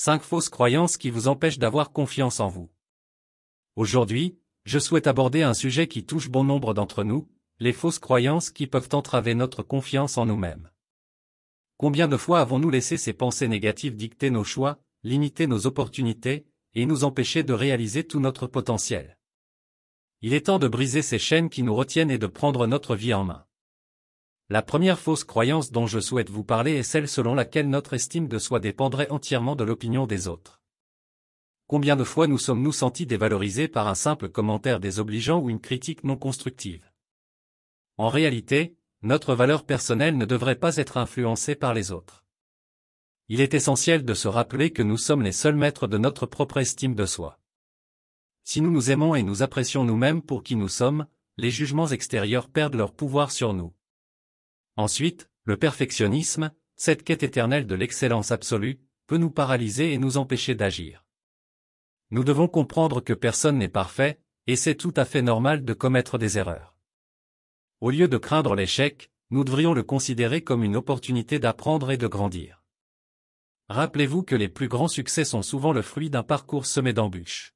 5 fausses croyances qui vous empêchent d'avoir confiance en vous. Aujourd'hui, je souhaite aborder un sujet qui touche bon nombre d'entre nous, les fausses croyances qui peuvent entraver notre confiance en nous-mêmes. Combien de fois avons-nous laissé ces pensées négatives dicter nos choix, limiter nos opportunités, et nous empêcher de réaliser tout notre potentiel? Il est temps de briser ces chaînes qui nous retiennent et de prendre notre vie en main. La première fausse croyance dont je souhaite vous parler est celle selon laquelle notre estime de soi dépendrait entièrement de l'opinion des autres. Combien de fois nous sommes-nous sentis dévalorisés par un simple commentaire désobligeant ou une critique non constructive? En réalité, notre valeur personnelle ne devrait pas être influencée par les autres. Il est essentiel de se rappeler que nous sommes les seuls maîtres de notre propre estime de soi. Si nous nous aimons et nous apprécions nous-mêmes pour qui nous sommes, les jugements extérieurs perdent leur pouvoir sur nous. Ensuite, le perfectionnisme, cette quête éternelle de l'excellence absolue, peut nous paralyser et nous empêcher d'agir. Nous devons comprendre que personne n'est parfait, et c'est tout à fait normal de commettre des erreurs. Au lieu de craindre l'échec, nous devrions le considérer comme une opportunité d'apprendre et de grandir. Rappelez-vous que les plus grands succès sont souvent le fruit d'un parcours semé d'embûches.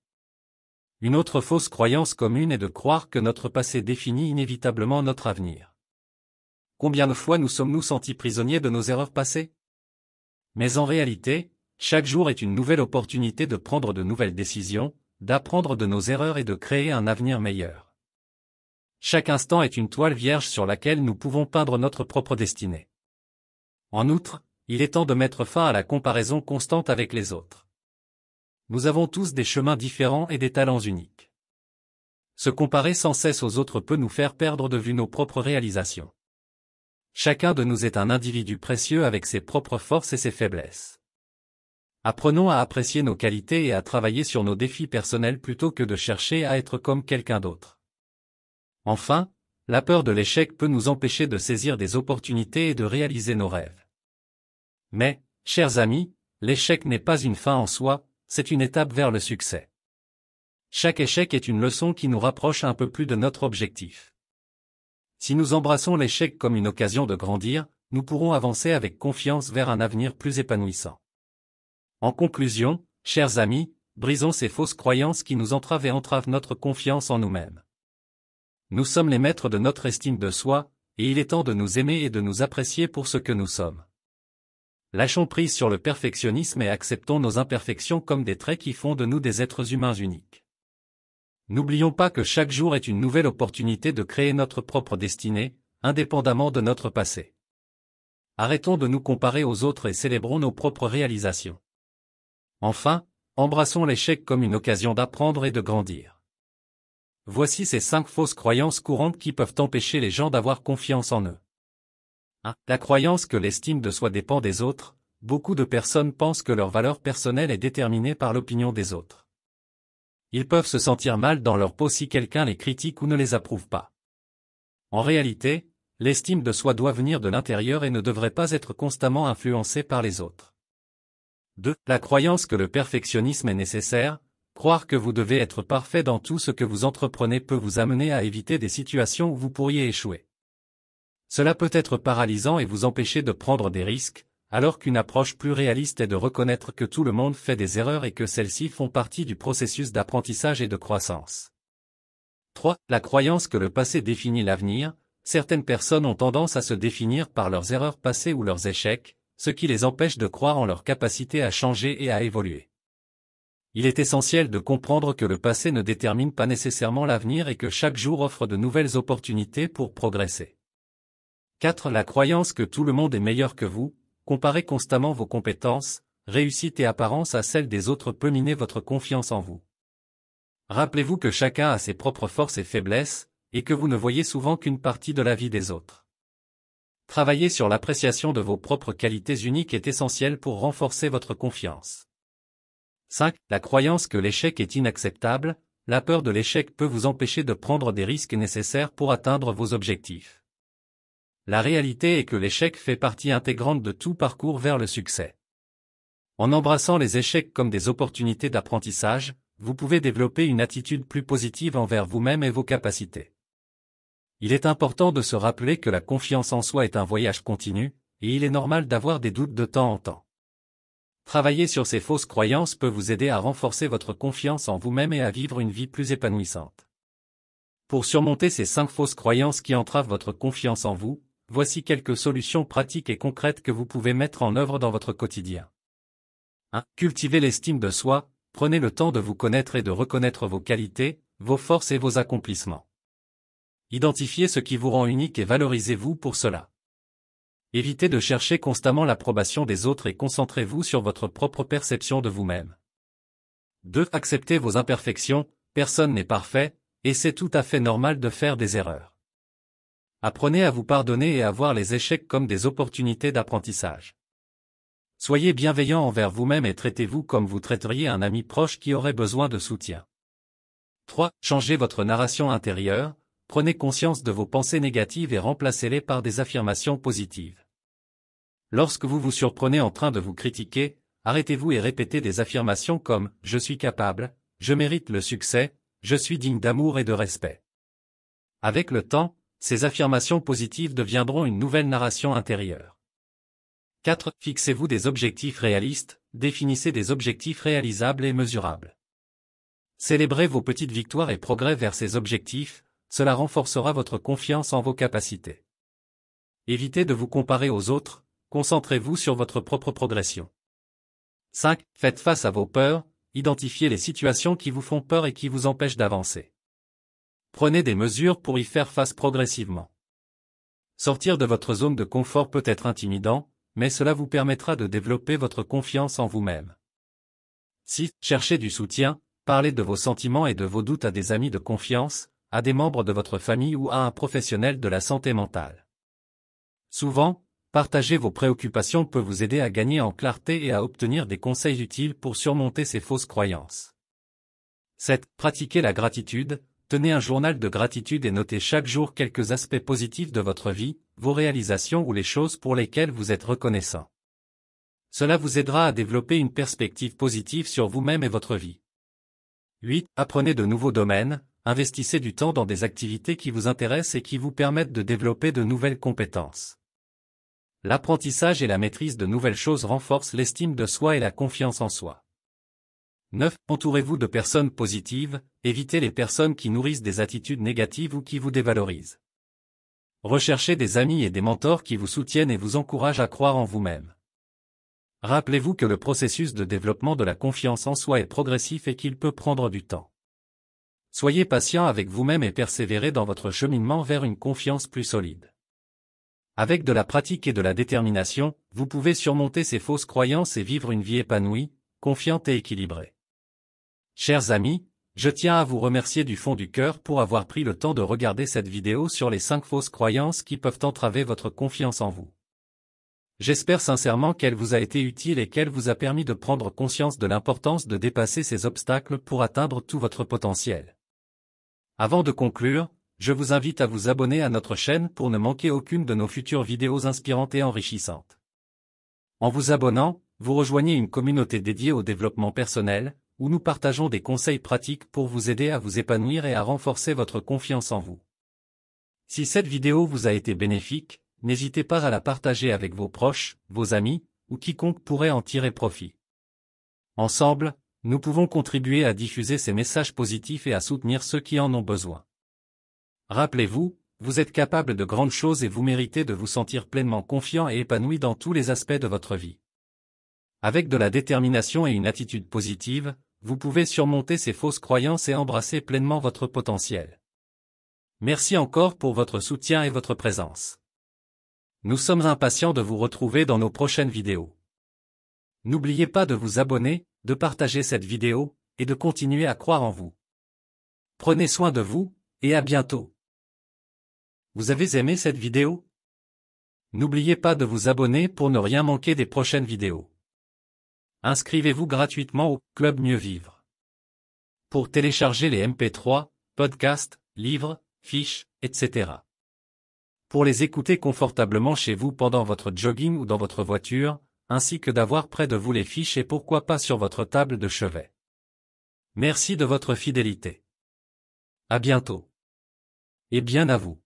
Une autre fausse croyance commune est de croire que notre passé définit inévitablement notre avenir. Combien de fois nous sommes-nous sentis prisonniers de nos erreurs passées? Mais en réalité, chaque jour est une nouvelle opportunité de prendre de nouvelles décisions, d'apprendre de nos erreurs et de créer un avenir meilleur. Chaque instant est une toile vierge sur laquelle nous pouvons peindre notre propre destinée. En outre, il est temps de mettre fin à la comparaison constante avec les autres. Nous avons tous des chemins différents et des talents uniques. Se comparer sans cesse aux autres peut nous faire perdre de vue nos propres réalisations. Chacun de nous est un individu précieux avec ses propres forces et ses faiblesses. Apprenons à apprécier nos qualités et à travailler sur nos défis personnels plutôt que de chercher à être comme quelqu'un d'autre. Enfin, la peur de l'échec peut nous empêcher de saisir des opportunités et de réaliser nos rêves. Mais, chers amis, l'échec n'est pas une fin en soi, c'est une étape vers le succès. Chaque échec est une leçon qui nous rapproche un peu plus de notre objectif. Si nous embrassons l'échec comme une occasion de grandir, nous pourrons avancer avec confiance vers un avenir plus épanouissant. En conclusion, chers amis, brisons ces fausses croyances qui nous entravent et entravent notre confiance en nous-mêmes. Nous sommes les maîtres de notre estime de soi, et il est temps de nous aimer et de nous apprécier pour ce que nous sommes. Lâchons prise sur le perfectionnisme et acceptons nos imperfections comme des traits qui font de nous des êtres humains uniques. N'oublions pas que chaque jour est une nouvelle opportunité de créer notre propre destinée, indépendamment de notre passé. Arrêtons de nous comparer aux autres et célébrons nos propres réalisations. Enfin, embrassons l'échec comme une occasion d'apprendre et de grandir. Voici ces 5 fausses croyances courantes qui peuvent empêcher les gens d'avoir confiance en eux. 1. La croyance que l'estime de soi dépend des autres. Beaucoup de personnes pensent que leur valeur personnelle est déterminée par l'opinion des autres. Ils peuvent se sentir mal dans leur peau si quelqu'un les critique ou ne les approuve pas. En réalité, l'estime de soi doit venir de l'intérieur et ne devrait pas être constamment influencée par les autres. 2. La croyance que le perfectionnisme est nécessaire. Croire que vous devez être parfait dans tout ce que vous entreprenez peut vous amener à éviter des situations où vous pourriez échouer. Cela peut être paralysant et vous empêcher de prendre des risques, alors qu'une approche plus réaliste est de reconnaître que tout le monde fait des erreurs et que celles-ci font partie du processus d'apprentissage et de croissance. 3. La croyance que le passé définit l'avenir. Certaines personnes ont tendance à se définir par leurs erreurs passées ou leurs échecs, ce qui les empêche de croire en leur capacité à changer et à évoluer. Il est essentiel de comprendre que le passé ne détermine pas nécessairement l'avenir et que chaque jour offre de nouvelles opportunités pour progresser. 4. La croyance que tout le monde est meilleur que vous. Comparez constamment vos compétences, réussites et apparences à celles des autres peut miner votre confiance en vous. Rappelez-vous que chacun a ses propres forces et faiblesses, et que vous ne voyez souvent qu'une partie de la vie des autres. Travailler sur l'appréciation de vos propres qualités uniques est essentiel pour renforcer votre confiance. 5. La croyance que l'échec est inacceptable. La peur de l'échec peut vous empêcher de prendre des risques nécessaires pour atteindre vos objectifs. La réalité est que l'échec fait partie intégrante de tout parcours vers le succès. En embrassant les échecs comme des opportunités d'apprentissage, vous pouvez développer une attitude plus positive envers vous-même et vos capacités. Il est important de se rappeler que la confiance en soi est un voyage continu, et il est normal d'avoir des doutes de temps en temps. Travailler sur ces fausses croyances peut vous aider à renforcer votre confiance en vous-même et à vivre une vie plus épanouissante. Pour surmonter ces 5 fausses croyances qui entravent votre confiance en vous, voici quelques solutions pratiques et concrètes que vous pouvez mettre en œuvre dans votre quotidien. 1. Cultivez l'estime de soi, prenez le temps de vous connaître et de reconnaître vos qualités, vos forces et vos accomplissements. Identifiez ce qui vous rend unique et valorisez-vous pour cela. Évitez de chercher constamment l'approbation des autres et concentrez-vous sur votre propre perception de vous-même. 2. Acceptez vos imperfections, personne n'est parfait, et c'est tout à fait normal de faire des erreurs. Apprenez à vous pardonner et à voir les échecs comme des opportunités d'apprentissage. Soyez bienveillant envers vous-même et traitez-vous comme vous traiteriez un ami proche qui aurait besoin de soutien. 3. Changez votre narration intérieure, prenez conscience de vos pensées négatives et remplacez-les par des affirmations positives. Lorsque vous vous surprenez en train de vous critiquer, arrêtez-vous et répétez des affirmations comme « Je suis capable »,« Je mérite le succès »,« Je suis digne d'amour et de respect ». Avec le temps, ces affirmations positives deviendront une nouvelle narration intérieure. 4. Fixez-vous des objectifs réalistes, définissez des objectifs réalisables et mesurables. Célébrez vos petites victoires et progrès vers ces objectifs, cela renforcera votre confiance en vos capacités. Évitez de vous comparer aux autres, concentrez-vous sur votre propre progression. 5. Faites face à vos peurs, identifiez les situations qui vous font peur et qui vous empêchent d'avancer. Prenez des mesures pour y faire face progressivement. Sortir de votre zone de confort peut être intimidant, mais cela vous permettra de développer votre confiance en vous-même. 6. Cherchez du soutien, parlez de vos sentiments et de vos doutes à des amis de confiance, à des membres de votre famille ou à un professionnel de la santé mentale. Souvent, partager vos préoccupations peut vous aider à gagner en clarté et à obtenir des conseils utiles pour surmonter ces fausses croyances. 7. Pratiquez la gratitude, tenez un journal de gratitude et notez chaque jour quelques aspects positifs de votre vie, vos réalisations ou les choses pour lesquelles vous êtes reconnaissant. Cela vous aidera à développer une perspective positive sur vous-même et votre vie. 8. Apprenez de nouveaux domaines, investissez du temps dans des activités qui vous intéressent et qui vous permettent de développer de nouvelles compétences. L'apprentissage et la maîtrise de nouvelles choses renforcent l'estime de soi et la confiance en soi. 9. Entourez-vous de personnes positives, évitez les personnes qui nourrissent des attitudes négatives ou qui vous dévalorisent. Recherchez des amis et des mentors qui vous soutiennent et vous encouragent à croire en vous-même. Rappelez-vous que le processus de développement de la confiance en soi est progressif et qu'il peut prendre du temps. Soyez patient avec vous-même et persévérez dans votre cheminement vers une confiance plus solide. Avec de la pratique et de la détermination, vous pouvez surmonter ces fausses croyances et vivre une vie épanouie, confiante et équilibrée. Chers amis, je tiens à vous remercier du fond du cœur pour avoir pris le temps de regarder cette vidéo sur les 5 fausses croyances qui peuvent entraver votre confiance en vous. J'espère sincèrement qu'elle vous a été utile et qu'elle vous a permis de prendre conscience de l'importance de dépasser ces obstacles pour atteindre tout votre potentiel. Avant de conclure, je vous invite à vous abonner à notre chaîne pour ne manquer aucune de nos futures vidéos inspirantes et enrichissantes. En vous abonnant, vous rejoignez une communauté dédiée au développement personnel, où nous partageons des conseils pratiques pour vous aider à vous épanouir et à renforcer votre confiance en vous. Si cette vidéo vous a été bénéfique, n'hésitez pas à la partager avec vos proches, vos amis, ou quiconque pourrait en tirer profit. Ensemble, nous pouvons contribuer à diffuser ces messages positifs et à soutenir ceux qui en ont besoin. Rappelez-vous, vous êtes capable de grandes choses et vous méritez de vous sentir pleinement confiant et épanoui dans tous les aspects de votre vie. Avec de la détermination et une attitude positive, vous pouvez surmonter ces fausses croyances et embrasser pleinement votre potentiel. Merci encore pour votre soutien et votre présence. Nous sommes impatients de vous retrouver dans nos prochaines vidéos. N'oubliez pas de vous abonner, de partager cette vidéo, et de continuer à croire en vous. Prenez soin de vous, et à bientôt. Vous avez aimé cette vidéo? N'oubliez pas de vous abonner pour ne rien manquer des prochaines vidéos. Inscrivez-vous gratuitement au Club Mieux Vivre. Pour télécharger les MP3, podcasts, livres, fiches, etc. Pour les écouter confortablement chez vous pendant votre jogging ou dans votre voiture, ainsi que d'avoir près de vous les fiches et pourquoi pas sur votre table de chevet. Merci de votre fidélité. À bientôt. Et bien à vous.